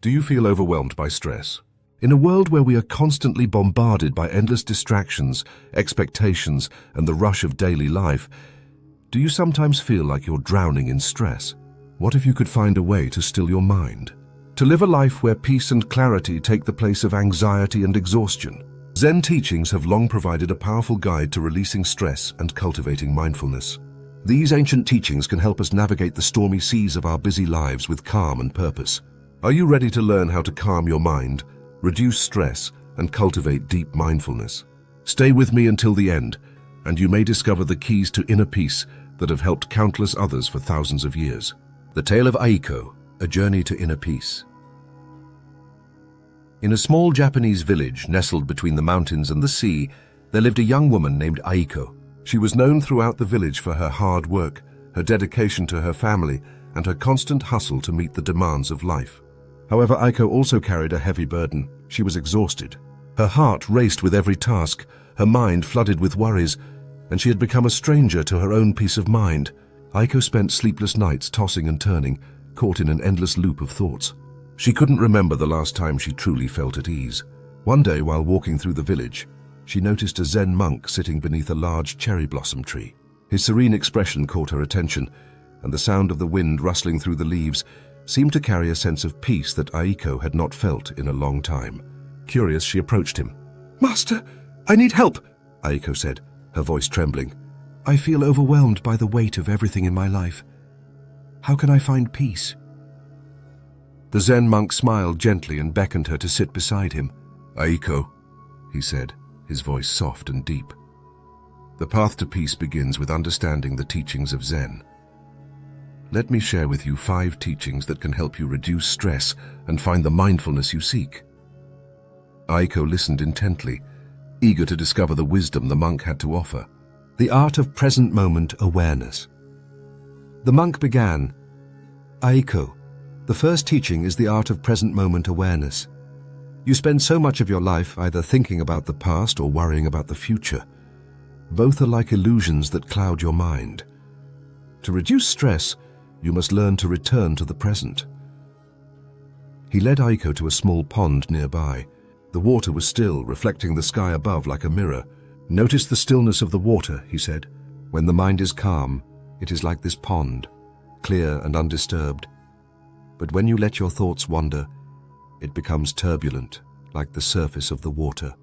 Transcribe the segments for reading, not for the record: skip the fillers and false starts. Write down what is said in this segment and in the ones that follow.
Do you feel overwhelmed by stress? In a world where we are constantly bombarded by endless distractions, expectations, and the rush of daily life, do you sometimes feel like you're drowning in stress? What if you could find a way to still your mind? To live a life where peace and clarity take the place of anxiety and exhaustion? Zen teachings have long provided a powerful guide to releasing stress and cultivating mindfulness. These ancient teachings can help us navigate the stormy seas of our busy lives with calm and purpose. Are you ready to learn how to calm your mind, reduce stress, and cultivate deep mindfulness? Stay with me until the end, and you may discover the keys to inner peace that have helped countless others for thousands of years. The Tale of Aiko, a journey to inner peace. In a small Japanese village nestled between the mountains and the sea, there lived a young woman named Aiko. She was known throughout the village for her hard work, her dedication to her family, and her constant hustle to meet the demands of life. However, Aiko also carried a heavy burden. She was exhausted. Her heart raced with every task, her mind flooded with worries, and she had become a stranger to her own peace of mind. Aiko spent sleepless nights tossing and turning, caught in an endless loop of thoughts. She couldn't remember the last time she truly felt at ease. One day, while walking through the village, she noticed a Zen monk sitting beneath a large cherry blossom tree. His serene expression caught her attention, and the sound of the wind rustling through the leaves seemed to carry a sense of peace that Aiko had not felt in a long time. Curious, she approached him. "Master, I need help," Aiko said, her voice trembling. "I feel overwhelmed by the weight of everything in my life. How can I find peace?" The Zen monk smiled gently and beckoned her to sit beside him. "Aiko," he said, his voice soft and deep. "The path to peace begins with understanding the teachings of Zen. Let me share with you 5 teachings that can help you reduce stress and find the mindfulness you seek." Aiko listened intently, eager to discover the wisdom the monk had to offer. The art of present moment awareness. The monk began, "Aiko, the first teaching is the art of present moment awareness. You spend so much of your life either thinking about the past or worrying about the future. Both are like illusions that cloud your mind. To reduce stress, you must learn to return to the present." He led Aiko to a small pond nearby. The water was still, reflecting the sky above like a mirror. "Notice the stillness of the water," he said. "When the mind is calm, it is like this pond, clear and undisturbed. But when you let your thoughts wander, it becomes turbulent, like the surface of the water."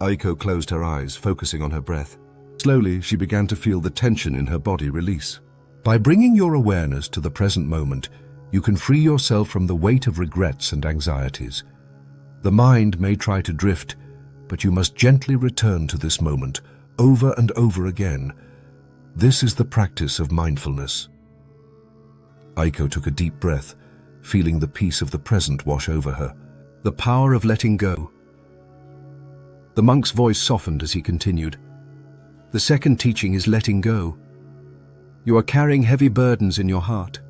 Aiko closed her eyes, focusing on her breath. Slowly, she began to feel the tension in her body release. By bringing your awareness to the present moment, you can free yourself from the weight of regrets and anxieties. The mind may try to drift, but you must gently return to this moment, over and over again. This is the practice of mindfulness. Aiko took a deep breath, feeling the peace of the present wash over her. The power of letting go. The monk's voice softened as he continued. "The second teaching is letting go. You are carrying heavy burdens in your heart.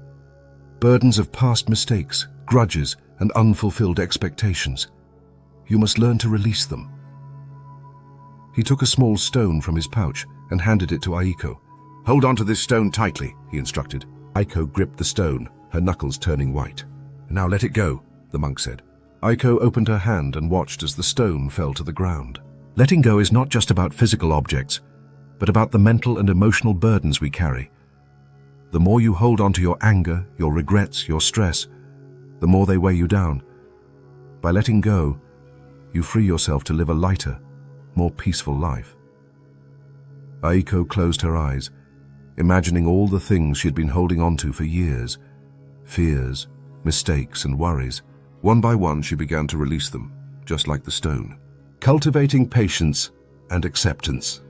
Burdens of past mistakes, grudges, and unfulfilled expectations. You must learn to release them." He took a small stone from his pouch and handed it to Aiko. "Hold on to this stone tightly," he instructed. Aiko gripped the stone, her knuckles turning white. "Now let it go," the monk said. Aiko opened her hand and watched as the stone fell to the ground. Letting go is not just about physical objects, but about the mental and emotional burdens we carry. The more you hold on to your anger, your regrets, your stress, the more they weigh you down. By letting go, you free yourself to live a lighter, more peaceful life. Aiko closed her eyes, imagining all the things she had been holding on to for years. Fears, mistakes, and worries. One by one, she began to release them, just like the stone. Cultivating patience and acceptance.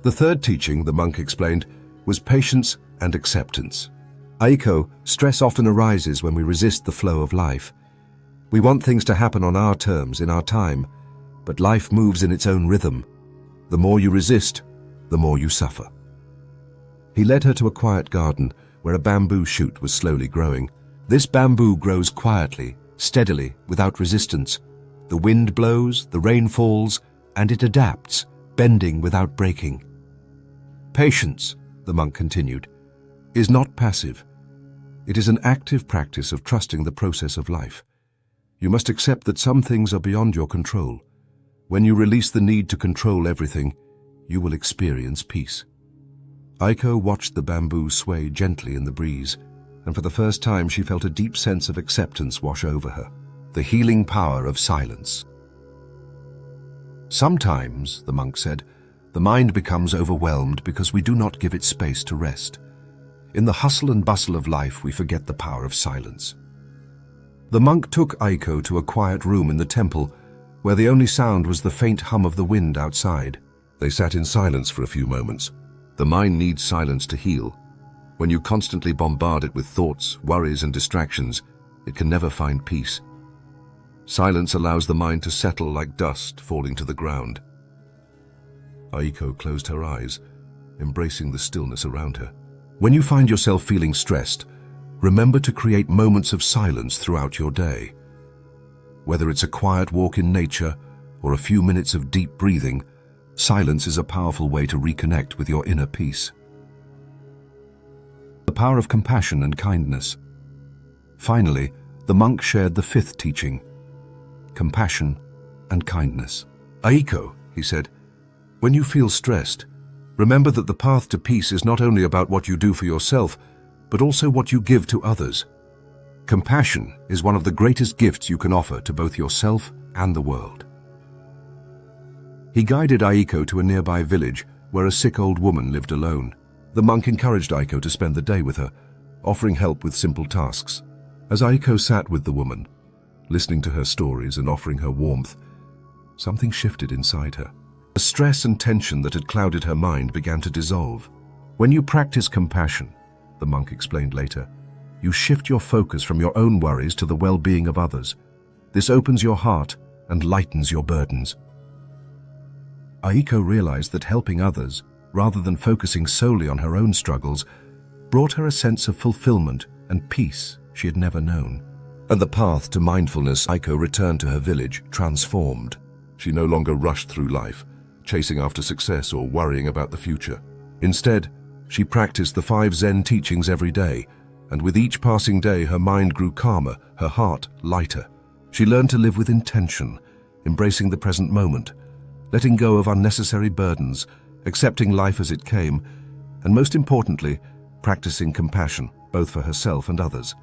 The third teaching, the monk explained, was patience and acceptance. Aiko, stress often arises when we resist the flow of life. We want things to happen on our terms, in our time, but life moves in its own rhythm. The more you resist, the more you suffer. He led her to a quiet garden where a bamboo shoot was slowly growing. This bamboo grows quietly, steadily, without resistance. The wind blows, the rain falls, and it adapts, bending without breaking. Patience, the monk continued, is not passive. It is an active practice of trusting the process of life. You must accept that some things are beyond your control. When you release the need to control everything, you will experience peace. Aiko watched the bamboo sway gently in the breeze, and for the first time she felt a deep sense of acceptance wash over her. The healing power of silence. Sometimes, the monk said, the mind becomes overwhelmed because we do not give it space to rest. In the hustle and bustle of life, we forget the power of silence. The monk took Aiko to a quiet room in the temple, where the only sound was the faint hum of the wind outside. They sat in silence for a few moments. The mind needs silence to heal. When you constantly bombard it with thoughts, worries, and distractions, it can never find peace. Silence allows the mind to settle like dust falling to the ground. Aiko closed her eyes, embracing the stillness around her. When you find yourself feeling stressed, remember to create moments of silence throughout your day. Whether it's a quiet walk in nature or a few minutes of deep breathing, silence is a powerful way to reconnect with your inner peace. The power of compassion and kindness. Finally, the monk shared the fifth teaching: compassion and kindness. Aiko, he said, when you feel stressed, remember that the path to peace is not only about what you do for yourself, but also what you give to others. Compassion is one of the greatest gifts you can offer to both yourself and the world. He guided Aiko to a nearby village where a sick old woman lived alone. The monk encouraged Aiko to spend the day with her, offering help with simple tasks. As Aiko sat with the woman, listening to her stories and offering her warmth, something shifted inside her. The stress and tension that had clouded her mind began to dissolve. When you practice compassion, the monk explained later, you shift your focus from your own worries to the well-being of others. This opens your heart and lightens your burdens. Aiko realized that helping others, rather than focusing solely on her own struggles, brought her a sense of fulfillment and peace she had never known. And the path to mindfulness, Aiko returned to her village, transformed. She no longer rushed through life, chasing after success or worrying about the future. Instead, she practiced the 5 Zen teachings every day, and with each passing day her mind grew calmer, her heart lighter. She learned to live with intention, embracing the present moment, letting go of unnecessary burdens, accepting life as it came, and most importantly, practicing compassion, both for herself and others.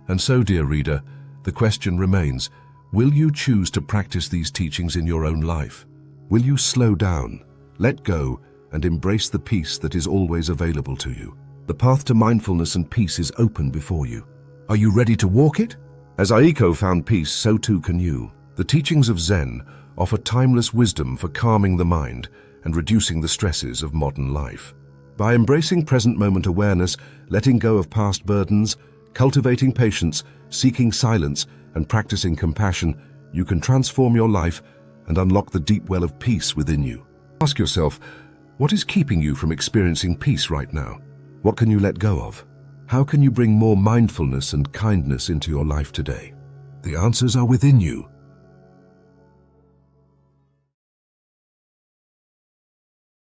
And so, dear reader, the question remains, will you choose to practice these teachings in your own life? Will you slow down, let go, and embrace the peace that is always available to you? The path to mindfulness and peace is open before you. Are you ready to walk it? As Aiko found peace, so too can you. The teachings of Zen offer timeless wisdom for calming the mind and reducing the stresses of modern life. By embracing present moment awareness, letting go of past burdens, cultivating patience, seeking silence, and practicing compassion, you can transform your life and unlock the deep well of peace within you. Ask yourself, what is keeping you from experiencing peace right now? What can you let go of? How can you bring more mindfulness and kindness into your life today? The answers are within you.